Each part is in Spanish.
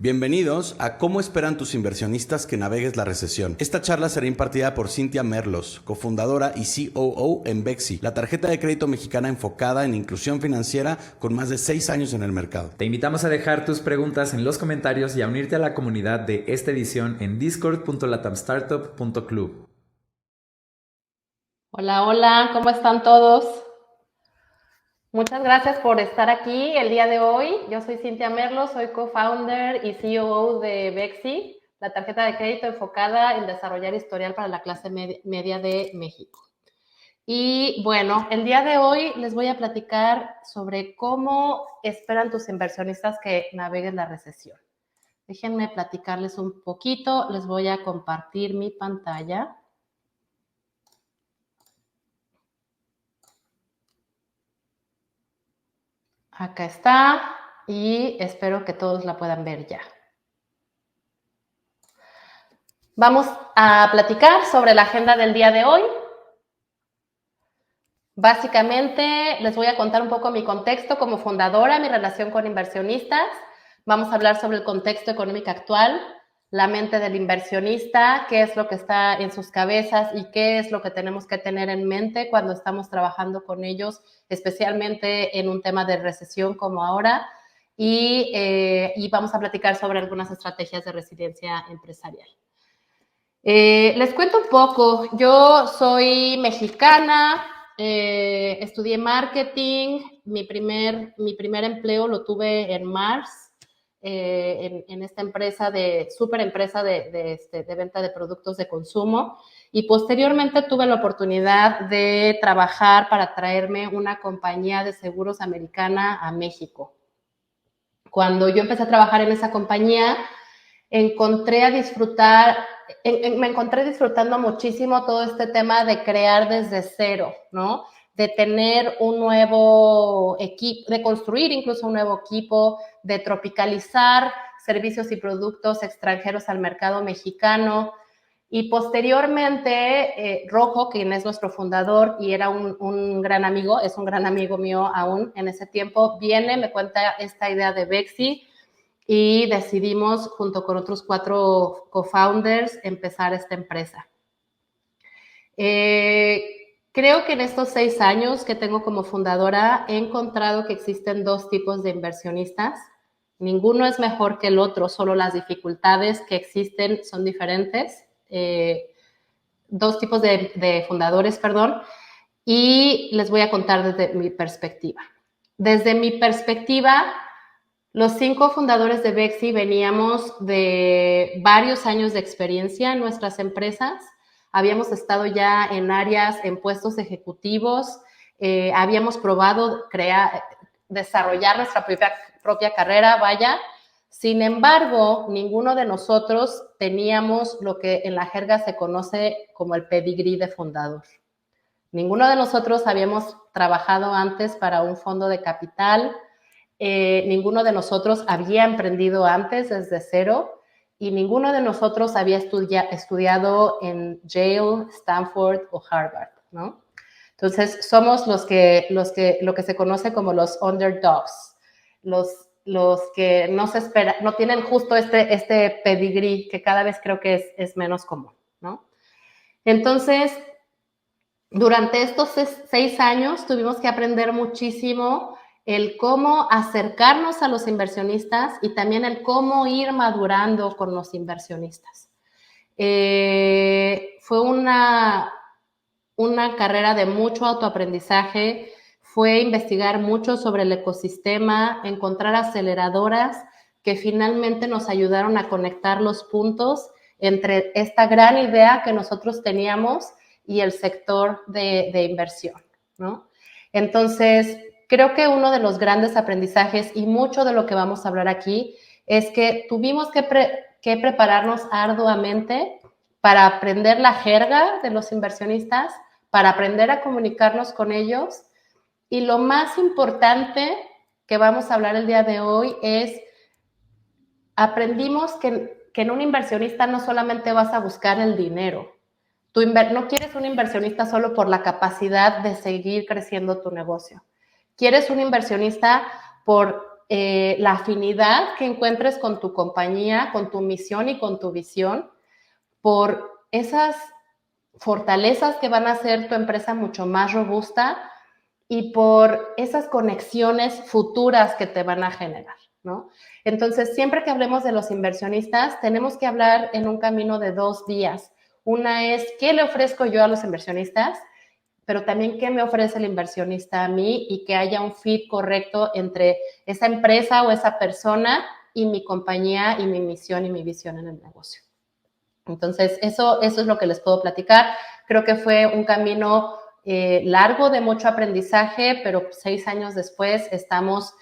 Bienvenidos a ¿Cómo esperan tus inversionistas que navegues la recesión? Esta charla será impartida por Cintia Merlos, cofundadora y COO en Bexi, la tarjeta de crédito mexicana enfocada en inclusión financiera con más de 6 años en el mercado. Te invitamos a dejar tus preguntas en los comentarios y a unirte a la comunidad de esta edición en discord.latamstartup.club. Hola, hola, ¿cómo están todos? Muchas gracias por estar aquí el día de hoy. Yo soy Cintia Merlos, soy co-founder y COO de Bexi, la tarjeta de crédito enfocada en desarrollar historial para la clase media de México. Y bueno, el día de hoy les voy a platicar sobre cómo esperan tus inversionistas que naveguen la recesión. Déjenme platicarles un poquito, les voy a compartir mi pantalla. Acá está y espero que todos la puedan ver ya. Vamos a platicar sobre la agenda del día de hoy. Básicamente les voy a contar un poco mi contexto como fundadora, mi relación con inversionistas. Vamos a hablar sobre el contexto económico actual, la mente del inversionista, qué es lo que está en sus cabezas y qué es lo que tenemos que tener en mente cuando estamos trabajando con ellos, especialmente en un tema de recesión como ahora. Y vamos a platicar sobre algunas estrategias de resiliencia empresarial. Les cuento un poco. Yo soy mexicana, estudié marketing. Mi primer empleo lo tuve en Mars, en esta empresa super empresa de venta de productos de consumo. Y posteriormente tuve la oportunidad de trabajar para traerme una compañía de seguros americana a México. Cuando yo empecé a trabajar en esa compañía, me encontré disfrutando muchísimo todo este tema de crear desde cero, ¿no? De tener un nuevo equipo, de construir incluso un nuevo equipo, de tropicalizar servicios y productos extranjeros al mercado mexicano. Y posteriormente, Rojo, quien es nuestro fundador y era un gran amigo, es un gran amigo mío aún en ese tiempo, me cuenta esta idea de Bexi, y decidimos, junto con otros 4 co-founders, empezar esta empresa. Creo que en estos 6 años que tengo como fundadora, he encontrado que existen 2 tipos de inversionistas. Ninguno es mejor que el otro, solo las dificultades que existen son diferentes. 2 tipos de fundadores, perdón, y les voy a contar desde mi perspectiva. Desde mi perspectiva, los 5 fundadores de Bexi veníamos de varios años de experiencia en nuestras empresas. Habíamos estado ya en puestos ejecutivos, habíamos probado desarrollar nuestra propia carrera, vaya. Sin embargo, ninguno de nosotros teníamos lo que en la jerga se conoce como el pedigrí de fundador. Ninguno de nosotros habíamos trabajado antes para un fondo de capital. Ninguno de nosotros había emprendido antes desde cero y ninguno de nosotros había estudiado en Yale, Stanford o Harvard, ¿no? Entonces, somos lo que se conoce como los underdogs, los que no tienen justo este pedigrí que cada vez creo que es menos común, ¿no? Entonces, durante estos 6 años tuvimos que aprender muchísimo el cómo acercarnos a los inversionistas y también el cómo ir madurando con los inversionistas. Fue una carrera de mucho autoaprendizaje, fue investigar mucho sobre el ecosistema, encontrar aceleradoras que finalmente nos ayudaron a conectar los puntos entre esta gran idea que nosotros teníamos y el sector de inversión, ¿no? Entonces, creo que uno de los grandes aprendizajes y mucho de lo que vamos a hablar aquí es que tuvimos que prepararnos arduamente para aprender la jerga de los inversionistas, para aprender a comunicarnos con ellos. Y lo más importante que vamos a hablar el día de hoy es, aprendimos que en un inversionista no solamente vas a buscar el dinero. No quieres un inversionista solo por la capacidad de seguir creciendo tu negocio. Quieres un inversionista por la afinidad que encuentres con tu compañía, con tu misión y con tu visión, por esas fortalezas que van a hacer tu empresa mucho más robusta y por esas conexiones futuras que te van a generar, ¿no? Entonces, siempre que hablemos de los inversionistas, tenemos que hablar en un camino de 2 vías. Una es, ¿qué le ofrezco yo a los inversionistas? Pero también qué me ofrece el inversionista a mí y que haya un fit correcto entre esa empresa o esa persona y mi compañía y mi misión y mi visión en el negocio. Entonces, eso es lo que les puedo platicar. Creo que fue un camino largo de mucho aprendizaje, pero 6 años después cerramos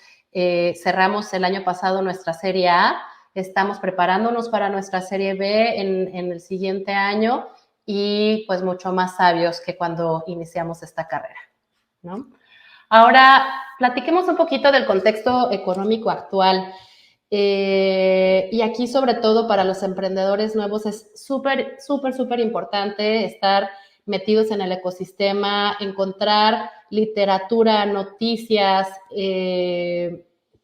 el año pasado nuestra Serie A, estamos preparándonos para nuestra Serie B en el siguiente año y pues mucho más sabios que cuando iniciamos esta carrera, ¿no? Ahora, platiquemos un poquito del contexto económico actual. Y aquí, sobre todo para los emprendedores nuevos, es súper, súper, súper importante estar metidos en el ecosistema, encontrar literatura, noticias,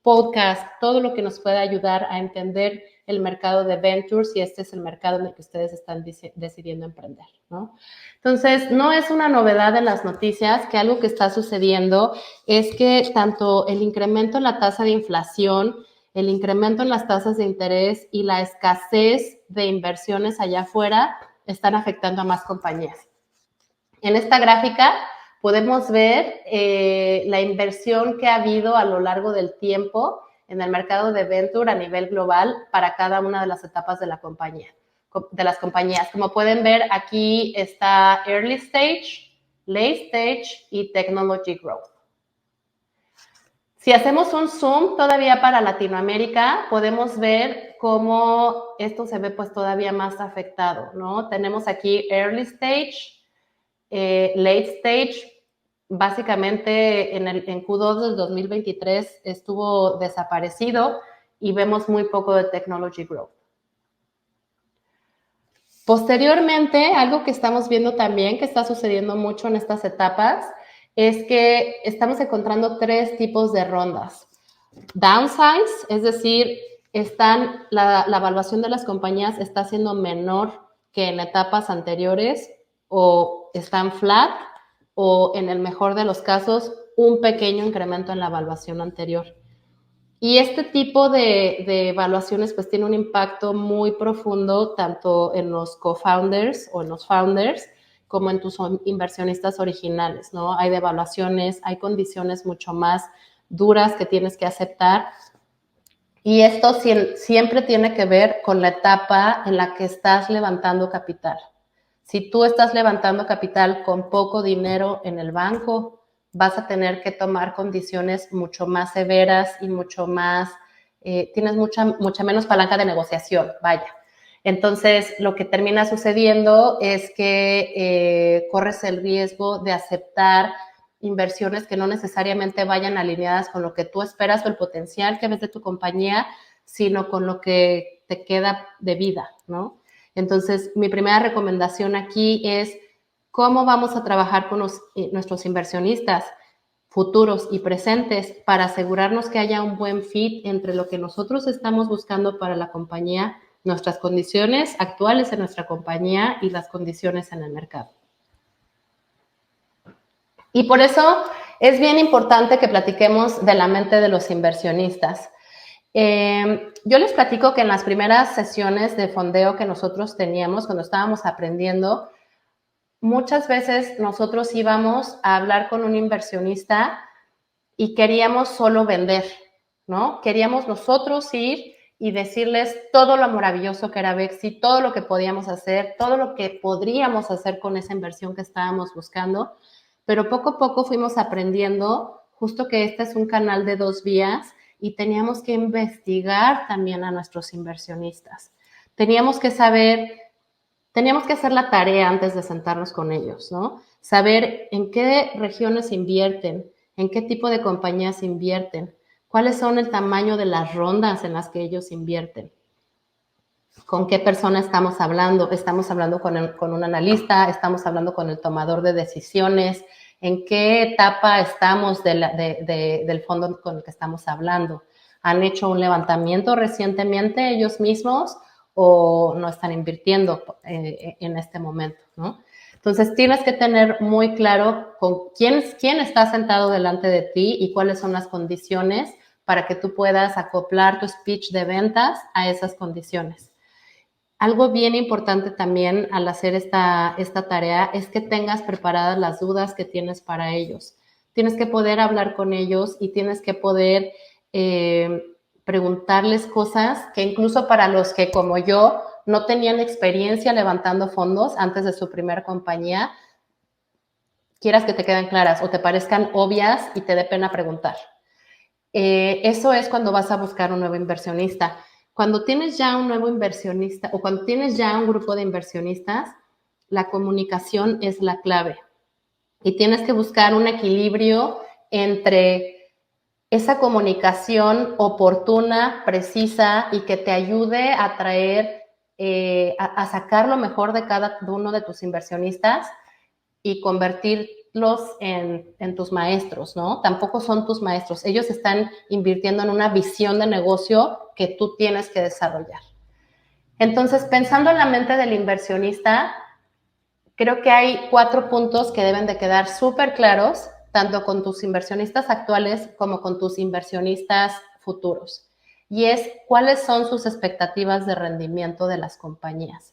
podcast, todo lo que nos pueda ayudar a entender el mercado de ventures, y este es el mercado en el que ustedes están decidiendo emprender, ¿no? Entonces, no es una novedad en las noticias que algo que está sucediendo es que tanto el incremento en la tasa de inflación, el incremento en las tasas de interés y la escasez de inversiones allá afuera están afectando a más compañías. En esta gráfica podemos ver la inversión que ha habido a lo largo del tiempo en el mercado de venture a nivel global para cada una de las etapas de la compañía, de las compañías. Como pueden ver, aquí está Early Stage, Late Stage y Technology Growth. Si hacemos un zoom todavía para Latinoamérica, podemos ver cómo esto se ve pues todavía más afectado, ¿no? Tenemos aquí Early Stage, Late Stage, básicamente en Q2 del 2023 estuvo desaparecido y vemos muy poco de Technology Growth. Posteriormente, algo que estamos viendo también que está sucediendo mucho en estas etapas es que estamos encontrando 3 tipos de rondas. Downsize, es decir, la evaluación de las compañías está siendo menor que en etapas anteriores, o están flat, o en el mejor de los casos, un pequeño incremento en la evaluación anterior. Y este tipo de evaluaciones pues tiene un impacto muy profundo tanto en los co-founders o en los founders como en tus inversionistas originales, ¿no? Hay devaluaciones, hay condiciones mucho más duras que tienes que aceptar. Y esto siempre tiene que ver con la etapa en la que estás levantando capital. Si tú estás levantando capital con poco dinero en el banco, vas a tener que tomar condiciones mucho más severas y mucho más, tienes mucha menos palanca de negociación, vaya. Entonces, lo que termina sucediendo es que corres el riesgo de aceptar inversiones que no necesariamente vayan alineadas con lo que tú esperas o el potencial que ves de tu compañía, sino con lo que te queda de vida, ¿no? Entonces, mi primera recomendación aquí es cómo vamos a trabajar con nuestros inversionistas futuros y presentes para asegurarnos que haya un buen fit entre lo que nosotros estamos buscando para la compañía, nuestras condiciones actuales en nuestra compañía y las condiciones en el mercado. Y por eso es bien importante que platiquemos de la mente de los inversionistas. Yo les platico que en las primeras sesiones de fondeo que nosotros teníamos cuando estábamos aprendiendo, muchas veces nosotros íbamos a hablar con un inversionista y queríamos solo vender, ¿no? Queríamos nosotros ir y decirles todo lo maravilloso que era Bexy, todo lo que podíamos hacer, todo lo que podríamos hacer con esa inversión que estábamos buscando, pero poco a poco fuimos aprendiendo justo que este es un canal de 2 vías y teníamos que investigar también a nuestros inversionistas. Teníamos que hacer la tarea antes de sentarnos con ellos, ¿no? Saber en qué regiones invierten, en qué tipo de compañías invierten, cuáles son el tamaño de las rondas en las que ellos invierten, con qué persona estamos hablando con un analista, estamos hablando con el tomador de decisiones, en qué etapa estamos del fondo con el que estamos hablando. han hecho un levantamiento recientemente ellos mismos o no están invirtiendo en este momento, ¿no? Entonces, tienes que tener muy claro con quién está sentado delante de ti y cuáles son las condiciones para que tú puedas acoplar tu speech de ventas a esas condiciones. Algo bien importante también al hacer esta tarea es que tengas preparadas las dudas que tienes para ellos. Tienes que poder hablar con ellos y tienes que poder preguntarles cosas que incluso para los que, como yo, no tenían experiencia levantando fondos antes de su primera compañía, quieras que te queden claras o te parezcan obvias y te dé pena preguntar. Eso es cuando vas a buscar un nuevo inversionista. Cuando tienes ya un nuevo inversionista o cuando tienes ya un grupo de inversionistas, la comunicación es la clave. Y tienes que buscar un equilibrio entre esa comunicación oportuna, precisa y que te ayude a traer, a sacar lo mejor de cada uno de tus inversionistas y convertirlos en tus maestros, ¿no? Tampoco son tus maestros. Ellos están invirtiendo en una visión de negocio que tú tienes que desarrollar. Entonces, pensando en la mente del inversionista, creo que hay 4 puntos que deben de quedar súper claros, tanto con tus inversionistas actuales como con tus inversionistas futuros. Y es cuáles son sus expectativas de rendimiento de las compañías.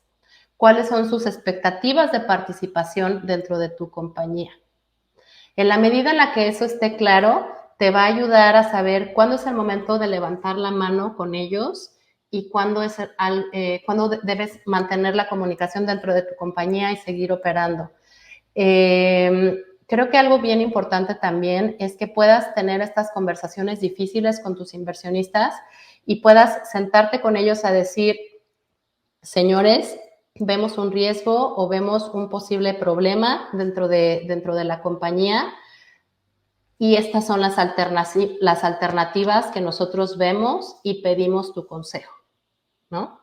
Cuáles son sus expectativas de participación dentro de tu compañía. En la medida en la que eso esté claro, te va a ayudar a saber cuándo es el momento de levantar la mano con ellos y cuándo debes mantener la comunicación dentro de tu compañía y seguir operando. Creo que algo bien importante también es que puedas tener estas conversaciones difíciles con tus inversionistas y puedas sentarte con ellos a decir, señores, vemos un riesgo o vemos un posible problema dentro de la compañía y estas son las alternativas que nosotros vemos y pedimos tu consejo, ¿no?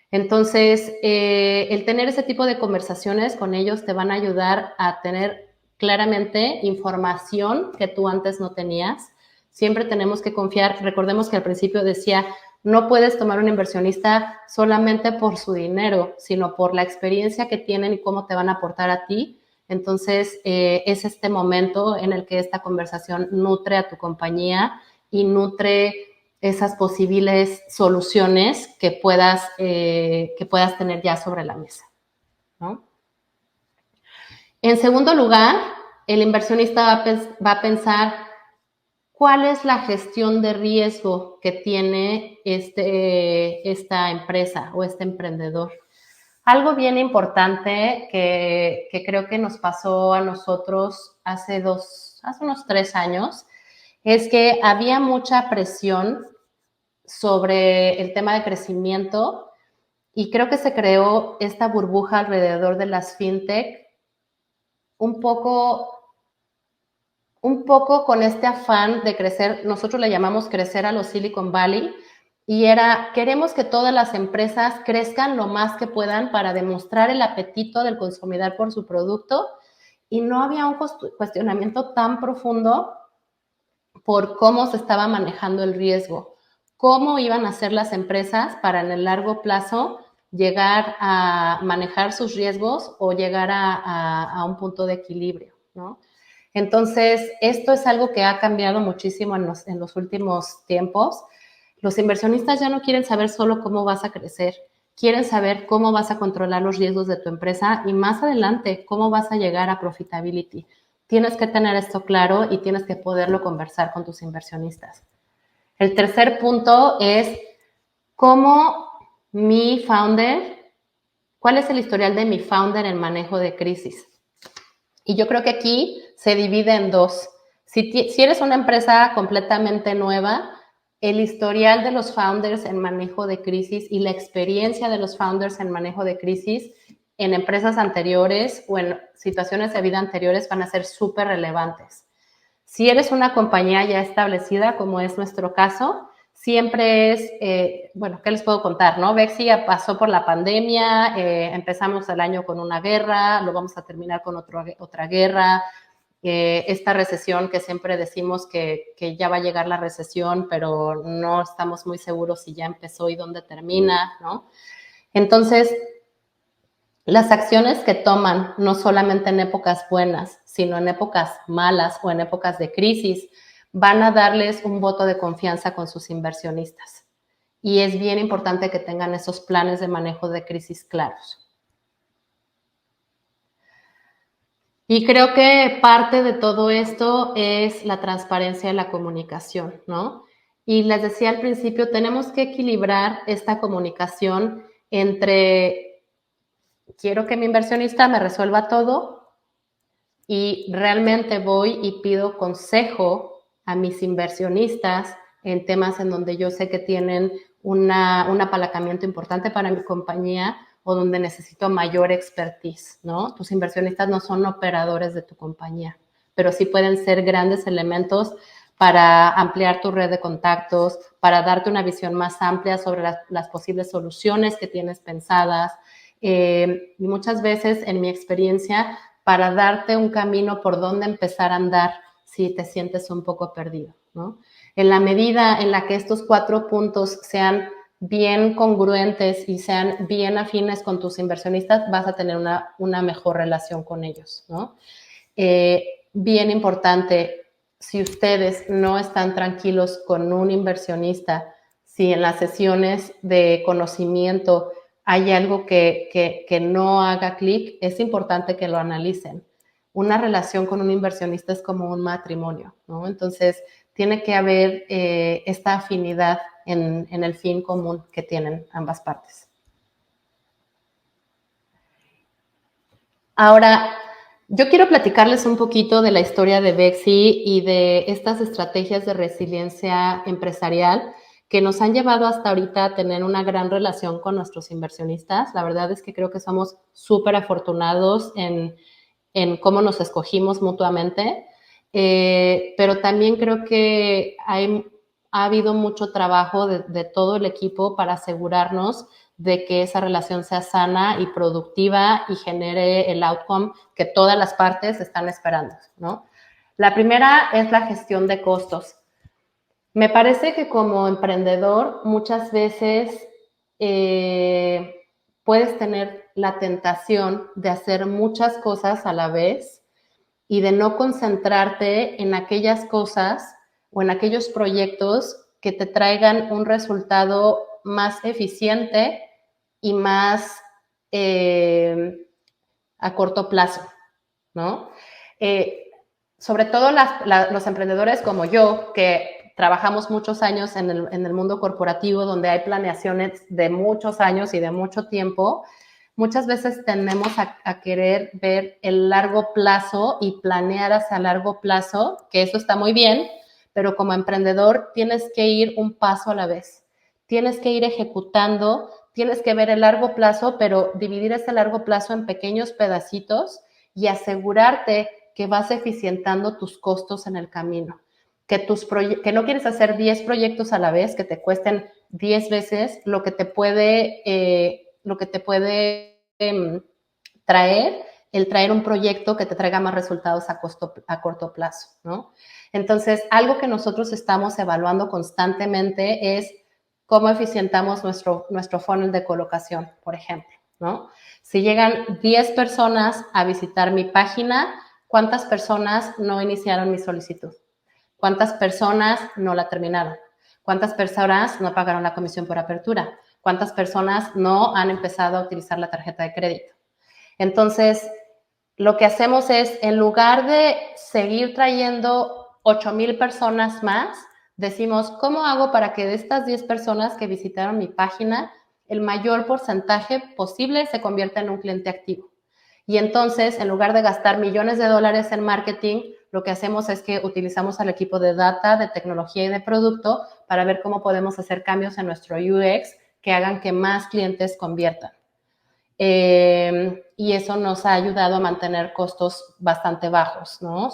Entonces, el tener ese tipo de conversaciones con ellos te van a ayudar a tener claramente información que tú antes no tenías. Siempre tenemos que confiar. Recordemos que al principio decía, no puedes tomar un inversionista solamente por su dinero, sino por la experiencia que tienen y cómo te van a aportar a ti. Entonces, es este momento en el que esta conversación nutre a tu compañía y nutre esas posibles soluciones que puedas tener ya sobre la mesa, ¿no? En segundo lugar, el inversionista va a pensar cuál es la gestión de riesgo que tiene esta empresa o este emprendedor. Algo bien importante que creo que nos pasó a nosotros hace unos 3 años es que había mucha presión sobre el tema de crecimiento y creo que se creó esta burbuja alrededor de las fintech un poco con este afán de crecer. Nosotros le llamamos crecer a los Silicon Valley y queremos que todas las empresas crezcan lo más que puedan para demostrar el apetito del consumidor por su producto y no había un cuestionamiento tan profundo por cómo se estaba manejando el riesgo, cómo iban a hacer las empresas para en el largo plazo llegar a manejar sus riesgos o llegar a un punto de equilibrio, ¿no? Entonces, esto es algo que ha cambiado muchísimo en los últimos tiempos. Los inversionistas ya no quieren saber solo cómo vas a crecer, quieren saber cómo vas a controlar los riesgos de tu empresa y más adelante, cómo vas a llegar a profitability. Tienes que tener esto claro y tienes que poderlo conversar con tus inversionistas. El tercer punto es cómo cuál es el historial de mi founder en manejo de crisis. Y yo creo que aquí se divide en 2. Si eres una empresa completamente nueva, el historial de los founders en manejo de crisis y la experiencia de los founders en manejo de crisis en empresas anteriores o en situaciones de vida anteriores van a ser súper relevantes. Si eres una compañía ya establecida, como es nuestro caso, siempre es, ¿qué les puedo contar, no? Bexi ya pasó por la pandemia, empezamos el año con una guerra, lo vamos a terminar con otra guerra, esta recesión que siempre decimos que ya va a llegar la recesión, pero no estamos muy seguros si ya empezó y dónde termina, ¿no? Entonces, las acciones que toman, no solamente en épocas buenas, sino en épocas malas o en épocas de crisis, van a darles un voto de confianza con sus inversionistas. Y es bien importante que tengan esos planes de manejo de crisis claros. Y creo que parte de todo esto es la transparencia de la comunicación, ¿no? Y les decía al principio, tenemos que equilibrar esta comunicación entre quiero que mi inversionista me resuelva todo y realmente voy y pido consejo a mis inversionistas en temas en donde yo sé que tienen un apalancamiento importante para mi compañía o donde necesito mayor expertise, ¿no? Tus inversionistas no son operadores de tu compañía, pero sí pueden ser grandes elementos para ampliar tu red de contactos, para darte una visión más amplia sobre las posibles soluciones que tienes pensadas. Y muchas veces, en mi experiencia, para darte un camino por dónde empezar a andar si te sientes un poco perdido, ¿no? En la medida en la que estos 4 puntos sean bien congruentes y sean bien afines con tus inversionistas, vas a tener una mejor relación con ellos, ¿no? Bien importante, si ustedes no están tranquilos con un inversionista, si en las sesiones de conocimiento hay algo que no haga clic, es importante que lo analicen. Una relación con un inversionista es como un matrimonio, ¿no? Entonces, tiene que haber esta afinidad en el fin común que tienen ambas partes. Ahora, yo quiero platicarles un poquito de la historia de Bexi y de estas estrategias de resiliencia empresarial que nos han llevado hasta ahorita a tener una gran relación con nuestros inversionistas. La verdad es que creo que somos súper afortunados en cómo nos escogimos mutuamente, pero también creo que ha habido mucho trabajo de todo el equipo para asegurarnos de que esa relación sea sana y productiva y genere el outcome que todas las partes están esperando, ¿no? La primera es la gestión de costos. Me parece que como emprendedor muchas veces puedes tener la tentación de hacer muchas cosas a la vez y de no concentrarte en aquellas cosas o en aquellos proyectos que te traigan un resultado más eficiente y más a corto plazo, ¿no? Sobre todo los emprendedores como yo, que trabajamos muchos años en el mundo corporativo, donde hay planeaciones de muchos años y de mucho tiempo, muchas veces tendemos a querer ver el largo plazo y planear hacia largo plazo, que eso está muy bien, pero como emprendedor tienes que ir un paso a la vez. Tienes que ir ejecutando, tienes que ver el largo plazo, pero dividir ese largo plazo en pequeños pedacitos y asegurarte que vas eficientando tus costos en el camino. Que no quieres hacer 10 proyectos a la vez que te cuesten 10 veces lo que te puede traer un proyecto que te traiga más resultados a corto plazo, ¿no? Entonces, algo que nosotros estamos evaluando constantemente es cómo eficientamos nuestro funnel de colocación, por ejemplo, ¿no? Si llegan 10 personas a visitar mi página, ¿cuántas personas no iniciaron mi solicitud? ¿Cuántas personas no la terminaron? ¿Cuántas personas no pagaron la comisión por apertura? ¿Cuántas personas no han empezado a utilizar la tarjeta de crédito? Entonces, lo que hacemos es, en lugar de seguir trayendo 8,000 personas más, decimos, ¿cómo hago para que de estas 10 personas que visitaron mi página, el mayor porcentaje posible se convierta en un cliente activo? Y entonces, en lugar de gastar millones de dólares en marketing, lo que hacemos es que utilizamos al equipo de data, de tecnología y de producto para ver cómo podemos hacer cambios en nuestro UX que hagan que más clientes conviertan. Y eso nos ha ayudado a mantener costos bastante bajos, ¿no?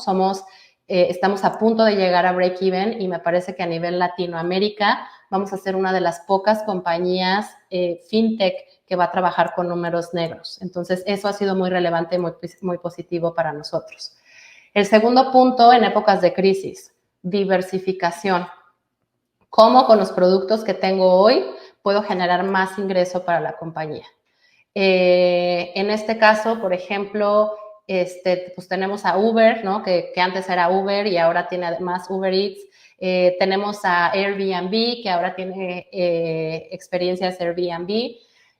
Estamos a punto de llegar a break-even y me parece que a nivel Latinoamérica vamos a ser una de las pocas compañías fintech que va a trabajar con números negros. Entonces, eso ha sido muy relevante y muy positivo para nosotros. El segundo punto en épocas de crisis, diversificación. ¿Cómo con los productos que tengo hoy puedo generar más ingreso para la compañía? En este caso, por ejemplo, pues tenemos a Uber, ¿no? Que antes era Uber y ahora tiene además Uber Eats. Tenemos a Airbnb, que ahora tiene experiencias Airbnb.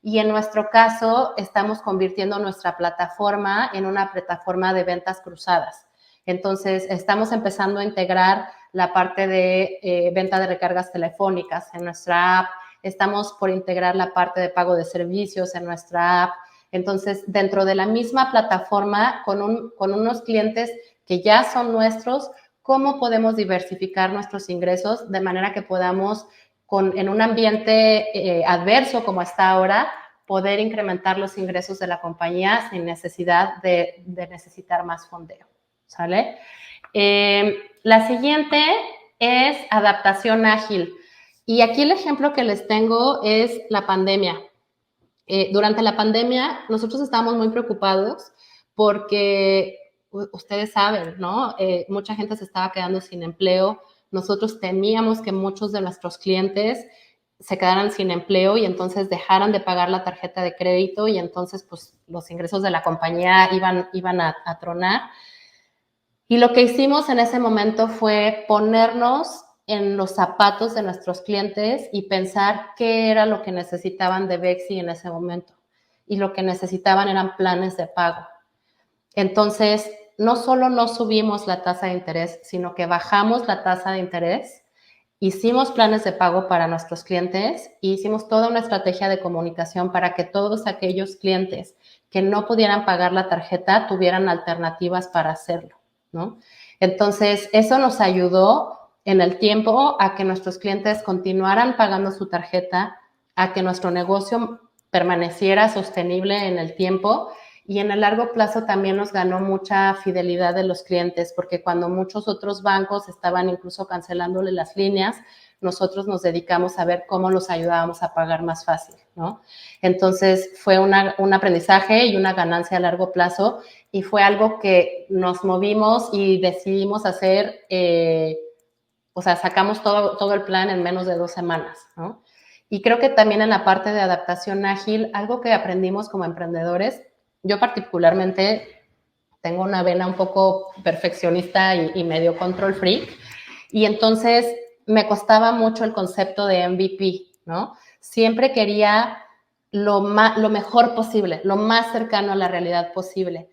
Y en nuestro caso, estamos convirtiendo nuestra plataforma en una plataforma de ventas cruzadas. Entonces, estamos empezando a integrar la parte de venta de recargas telefónicas en nuestra app. Estamos por integrar la parte de pago de servicios en nuestra app. Entonces, dentro de la misma plataforma, con unos clientes que ya son nuestros, ¿cómo podemos diversificar nuestros ingresos de manera que podamos, en un ambiente adverso como está ahora, poder incrementar los ingresos de la compañía sin necesidad de necesitar más fondeo? ¿Sale? La siguiente es adaptación ágil. Y aquí el ejemplo que les tengo es la pandemia. Durante la pandemia nosotros estábamos muy preocupados porque ustedes saben, ¿no? Mucha gente se estaba quedando sin empleo. Nosotros temíamos que muchos de nuestros clientes se quedaran sin empleo y entonces dejaran de pagar la tarjeta de crédito y entonces pues los ingresos de la compañía iban a tronar. Y lo que hicimos en ese momento fue ponernos en los zapatos de nuestros clientes y pensar qué era lo que necesitaban de Bexi en ese momento. Y lo que necesitaban eran planes de pago. Entonces, no solo no subimos la tasa de interés, sino que bajamos la tasa de interés, hicimos planes de pago para nuestros clientes y hicimos toda una estrategia de comunicación para que todos aquellos clientes que no pudieran pagar la tarjeta tuvieran alternativas para hacerlo, ¿no? Entonces, eso nos ayudó en el tiempo a que nuestros clientes continuaran pagando su tarjeta, a que nuestro negocio permaneciera sostenible en el tiempo y en el largo plazo también nos ganó mucha fidelidad de los clientes, porque cuando muchos otros bancos estaban incluso cancelándole las líneas, nosotros nos dedicamos a ver cómo los ayudábamos a pagar más fácil, ¿no? Entonces fue un aprendizaje y una ganancia a largo plazo y fue algo que nos movimos y decidimos hacer, o sea, sacamos todo el plan en menos de 2 semanas, ¿no? Y creo que también en la parte de adaptación ágil, algo que aprendimos como emprendedores, yo particularmente tengo una vena un poco perfeccionista y medio control freak, y entonces me costaba mucho el concepto de MVP, ¿no? Siempre quería lo mejor posible, lo más cercano a la realidad posible.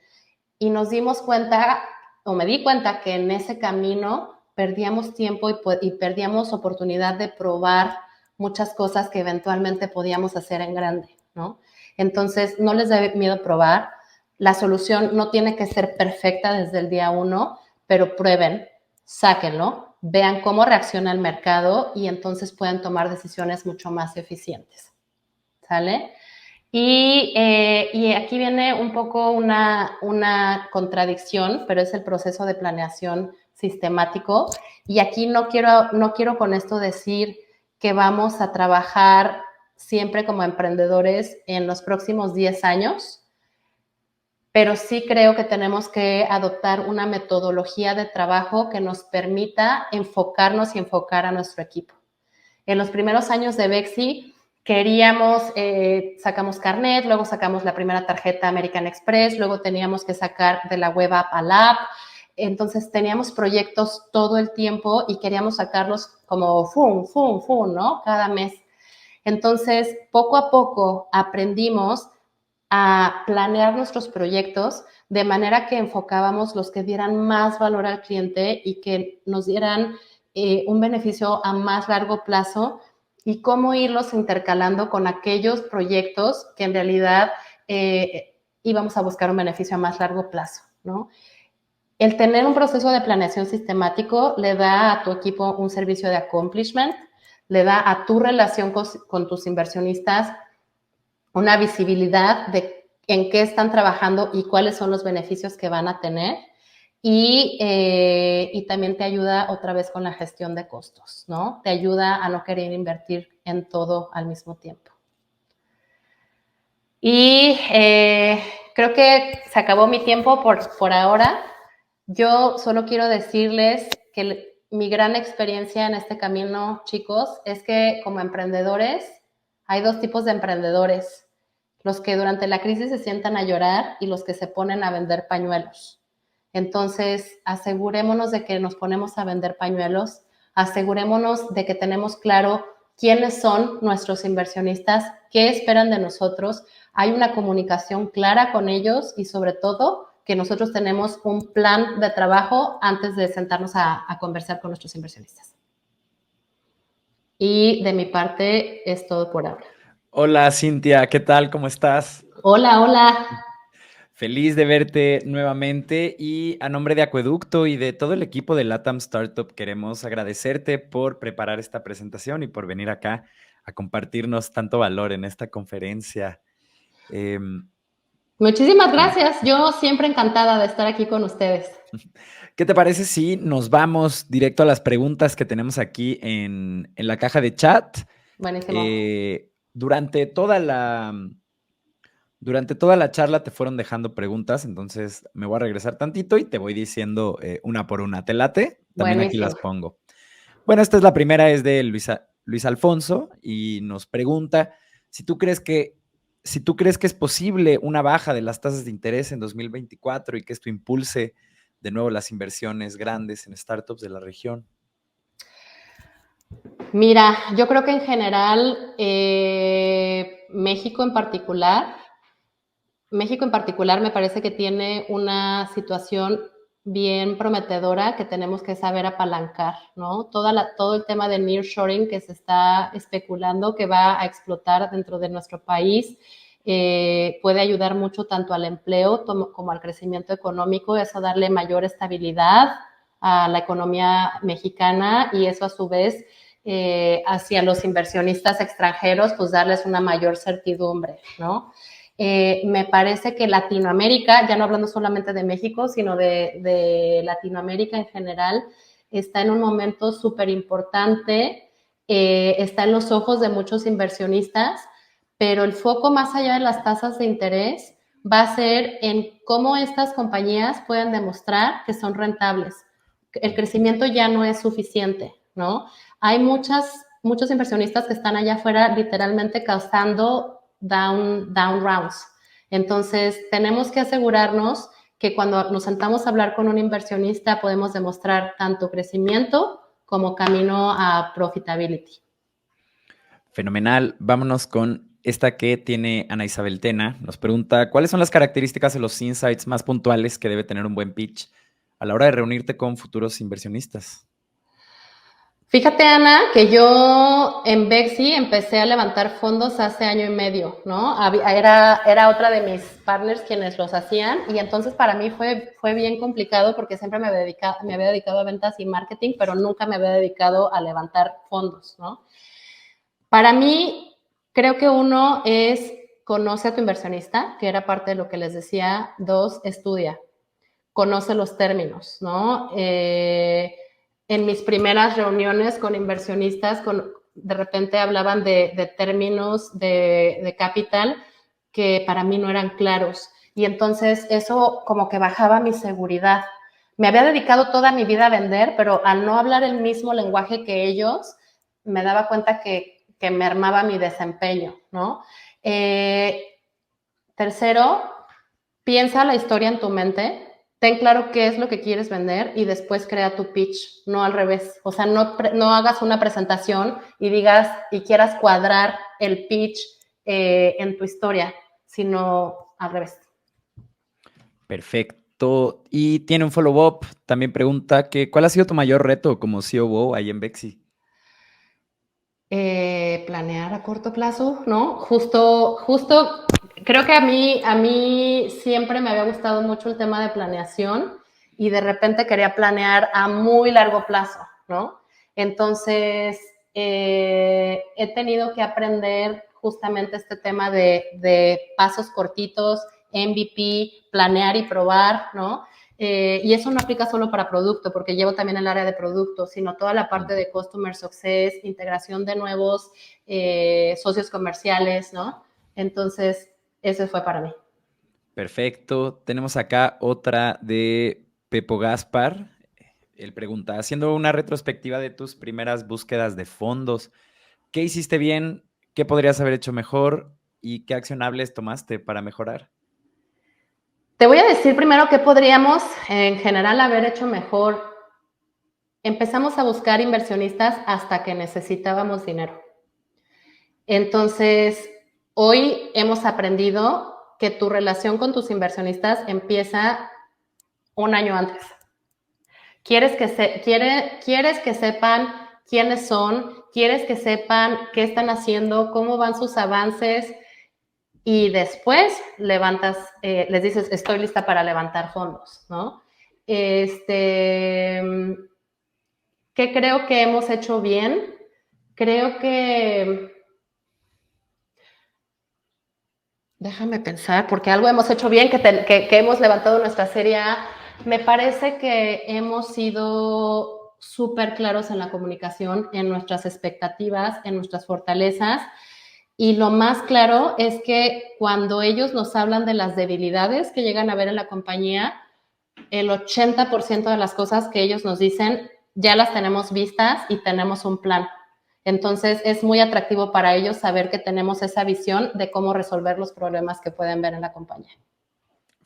Y nos dimos cuenta, o me di cuenta, que en ese camino perdíamos tiempo y perdíamos oportunidad de probar muchas cosas que eventualmente podíamos hacer en grande, ¿no? Entonces, no les dé miedo probar. La solución no tiene que ser perfecta desde el día 1, pero prueben, sáquenlo, vean cómo reacciona el mercado y entonces pueden tomar decisiones mucho más eficientes. ¿Sale? Y aquí viene un poco una contradicción, pero es el proceso de planeación sistemático. Y aquí no quiero con esto decir que vamos a trabajar siempre como emprendedores en los próximos 10 años, pero sí creo que tenemos que adoptar una metodología de trabajo que nos permita enfocarnos y enfocar a nuestro equipo. En los primeros años de Bexi, sacamos carnet, luego sacamos la primera tarjeta American Express, luego teníamos que sacar de la web app al app. Entonces teníamos proyectos todo el tiempo y queríamos sacarlos como ¿no? Cada mes. Entonces, poco a poco aprendimos a planear nuestros proyectos de manera que enfocábamos los que dieran más valor al cliente y que nos dieran un beneficio a más largo plazo y cómo irlos intercalando con aquellos proyectos que en realidad íbamos a buscar un beneficio a más largo plazo, ¿no? El tener un proceso de planeación sistemático le da a tu equipo un servicio de accomplishment, le da a tu relación con tus inversionistas una visibilidad de en qué están trabajando y cuáles son los beneficios que van a tener. Y también te ayuda otra vez con la gestión de costos, ¿no? Te ayuda a no querer invertir en todo al mismo tiempo. Y creo que se acabó mi tiempo por ahora. Yo solo quiero decirles que mi gran experiencia en este camino, chicos, es que como emprendedores hay dos tipos de emprendedores: los que durante la crisis se sientan a llorar y los que se ponen a vender pañuelos. Entonces, asegurémonos de que nos ponemos a vender pañuelos, asegurémonos de que tenemos claro quiénes son nuestros inversionistas, qué esperan de nosotros, hay una comunicación clara con ellos y sobre todo que nosotros tenemos un plan de trabajo antes de sentarnos a conversar con nuestros inversionistas. Y de mi parte es todo por ahora. Hola Cintia, ¿qué tal? ¿Cómo estás? Hola, hola. Feliz de verte nuevamente y a nombre de Acueducto y de todo el equipo de LATAM Startup queremos agradecerte por preparar esta presentación y por venir acá a compartirnos tanto valor en esta conferencia. Muchísimas gracias. Yo siempre encantada de estar aquí con ustedes. ¿Qué te parece si nos vamos directo a las preguntas que tenemos aquí en la caja de chat? Buenísimo. Durante toda la charla te fueron dejando preguntas, entonces me voy a regresar tantito y te voy diciendo una por una. ¿Te late? También aquí las Buenísimo. pongo. Bueno, esta es la primera, es de Luis Alfonso y nos pregunta si tú crees que es posible una baja de las tasas de interés en 2024 y que esto impulse de nuevo las inversiones grandes en startups de la región. Mira, yo creo que en general México en particular me parece que tiene una situación bien prometedora que tenemos que saber apalancar, ¿no? Todo el tema de nearshoring que se está especulando que va a explotar dentro de nuestro país puede ayudar mucho tanto al empleo como al crecimiento económico, eso darle mayor estabilidad a la economía mexicana y eso a su vez hacia los inversionistas extranjeros, pues darles una mayor certidumbre, ¿no? Me parece que Latinoamérica, ya no hablando solamente de México, sino de Latinoamérica en general, está en un momento súper importante, está en los ojos de muchos inversionistas, pero el foco más allá de las tasas de interés va a ser en cómo estas compañías pueden demostrar que son rentables. El crecimiento ya no es suficiente, ¿no? Hay muchos inversionistas que están allá afuera literalmente causando down rounds. Entonces, tenemos que asegurarnos que cuando nos sentamos a hablar con un inversionista podemos demostrar tanto crecimiento como camino a profitability. Fenomenal. Vámonos con esta que tiene Ana Isabel Tena. Nos pregunta, ¿cuáles son las características de los insights más puntuales que debe tener un buen pitch a la hora de reunirte con futuros inversionistas? Fíjate, Ana, que yo en Bexi empecé a levantar fondos hace año y medio, ¿no? Era otra de mis partners quienes los hacían y entonces para mí fue bien complicado porque siempre me había dedicado a ventas y marketing, pero nunca me había dedicado a levantar fondos, ¿no? Para mí, creo que uno es conoce a tu inversionista, que era parte de lo que les decía. Dos, estudia, conoce los términos, ¿no? En mis primeras reuniones con inversionistas, de repente hablaban de términos de capital que para mí no eran claros. Y entonces eso como que bajaba mi seguridad. Me había dedicado toda mi vida a vender, pero al no hablar el mismo lenguaje que ellos, me daba cuenta que mermaba mi desempeño, ¿no? Tercero, piensa la historia en tu mente, ten claro qué es lo que quieres vender y después crea tu pitch, no al revés. O sea, no hagas una presentación y digas y quieras cuadrar el pitch en tu historia, sino al revés. Perfecto. Y tiene un follow-up. También pregunta que, ¿cuál ha sido tu mayor reto como COO ahí en Bexi? Planear a corto plazo, ¿no? Justo, creo que a mí siempre me había gustado mucho el tema de planeación y de repente quería planear a muy largo plazo, ¿no? Entonces, he tenido que aprender justamente este tema de pasos cortitos, MVP, planear y probar, ¿no? Y eso no aplica solo para producto, porque llevo también el área de producto, sino toda la parte de customer success, integración de nuevos socios comerciales, ¿no? Entonces, eso fue para mí. Perfecto. Tenemos acá otra de Pepo Gaspar, él pregunta, haciendo una retrospectiva de tus primeras búsquedas de fondos, ¿qué hiciste bien? ¿Qué podrías haber hecho mejor? ¿Y qué accionables tomaste para mejorar? Te voy a decir primero qué podríamos en general haber hecho mejor. Empezamos a buscar inversionistas hasta que necesitábamos dinero. Entonces, hoy hemos aprendido que tu relación con tus inversionistas empieza un año antes. Quieres que sepan quiénes son, quieres que sepan qué están haciendo, cómo van sus avances, y después les dices, estoy lista para levantar fondos, ¿no? ¿Qué creo que hemos hecho bien? Creo que... Déjame pensar, porque algo hemos hecho bien, que hemos levantado nuestra serie A. Me parece que hemos sido súper claros en la comunicación, en nuestras expectativas, en nuestras fortalezas. Y lo más claro es que cuando ellos nos hablan de las debilidades que llegan a ver en la compañía, el 80% de las cosas que ellos nos dicen ya las tenemos vistas y tenemos un plan. Entonces es muy atractivo para ellos saber que tenemos esa visión de cómo resolver los problemas que pueden ver en la compañía.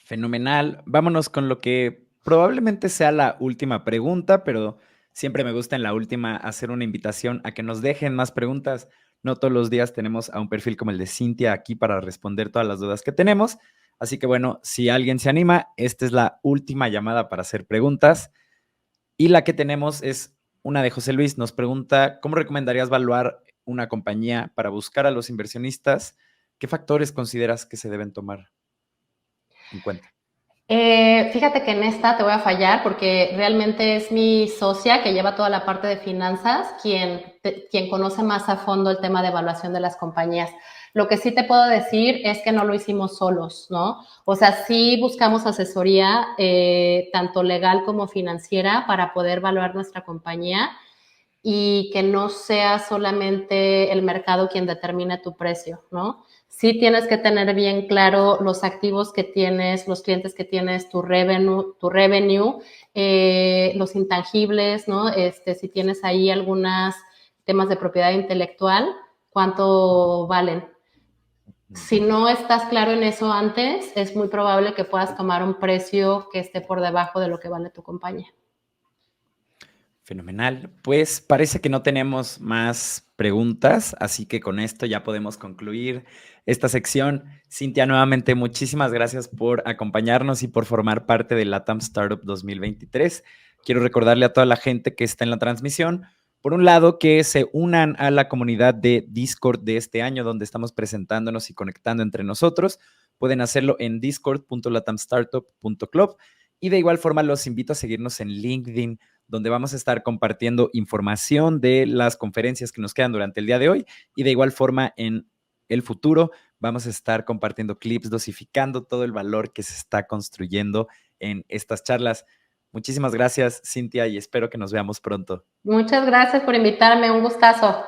Fenomenal. Vámonos con lo que probablemente sea la última pregunta, pero siempre me gusta en la última hacer una invitación a que nos dejen más preguntas. No todos los días tenemos a un perfil como el de Cintia aquí para responder todas las dudas que tenemos. Así que bueno, si alguien se anima, esta es la última llamada para hacer preguntas. Y la que tenemos es una de José Luis. Nos pregunta, ¿cómo recomendarías evaluar una compañía para buscar a los inversionistas? ¿Qué factores consideras que se deben tomar en cuenta? Fíjate que en esta te voy a fallar porque realmente es mi socia que lleva toda la parte de finanzas quien conoce más a fondo el tema de evaluación de las compañías. Lo que sí te puedo decir es que no lo hicimos solos, ¿no? O sea, sí buscamos asesoría tanto legal como financiera para poder evaluar nuestra compañía y que no sea solamente el mercado quien determine tu precio, ¿no? Sí tienes que tener bien claro los activos que tienes, los clientes que tienes, tu revenue, los intangibles, ¿no? Si tienes ahí algunos temas de propiedad intelectual, ¿cuánto valen? Si no estás claro en eso antes, es muy probable que puedas tomar un precio que esté por debajo de lo que vale tu compañía. Fenomenal. Pues parece que no tenemos más preguntas, así que con esto ya podemos concluir esta sección. Cintia, nuevamente muchísimas gracias por acompañarnos y por formar parte de LATAM Startup 2023. Quiero recordarle a toda la gente que está en la transmisión, por un lado, que se unan a la comunidad de Discord de este año, donde estamos presentándonos y conectando entre nosotros. Pueden hacerlo en discord.latamstartup.club y de igual forma los invito a seguirnos en LinkedIn, donde vamos a estar compartiendo información de las conferencias que nos quedan durante el día de hoy y de igual forma en el futuro vamos a estar compartiendo clips, dosificando todo el valor que se está construyendo en estas charlas. Muchísimas gracias, Cintia, y espero que nos veamos pronto. Muchas gracias por invitarme, un gustazo.